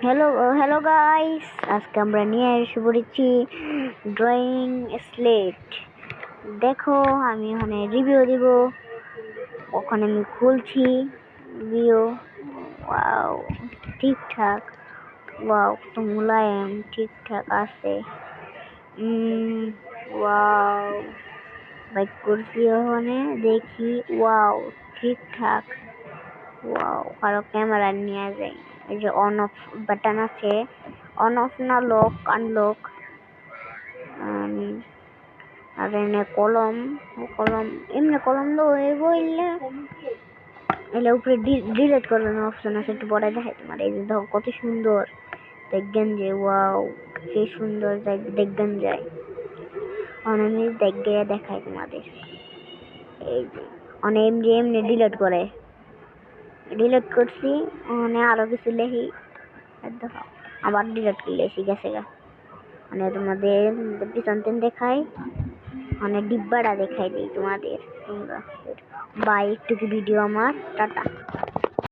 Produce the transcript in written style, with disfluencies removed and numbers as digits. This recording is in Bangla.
হ্যালো হ্যালো গাইস, আজকে আমরা নিয়ে এসে পড়েছি ড্রয়িং স্লেট। দেখো, আমি ওখানে রিভিউ দিব। ওখানে আমি খুলছি রিভিউ। ওয়াও, ঠিকঠাক। ওয়াও, তো মুলায়ম ঠিকঠাক আছে। ওয়াও, বাইক করছি ওখানে, দেখি। ওয়াও, ঠিকঠাক। ওয়াও, কারো ক্যামেরা নিয়ে যায়। এই যে অন অফ বাটন আছে, অন অফ না লক আনলক। আর এনে কলম কলম এমনি কলম দো বললে এলে উপরে ডিলিট করবেন অপশন আছে, একটু বড় দেখাই তোমার। এই যে দেখো কত সুন্দর, দেখবেন যে ওয়াও, সেই সুন্দর দেখবেন যায়। আমি দেখে দেখাই তোমাদের। এই যে অনেক এমনি এমনি ডিলিট করে, ডিলিট করছি। মানে আরো কিছু লেখি, দেখো আবার ডিলিট করলে এসে গেছে গা। মানে তোমাদের পিছন টেন দেখাই, মানে ডিব্বাটা দেখাই দিই তোমাদের। বাই, একটু ভিডিও আমার, টাটা।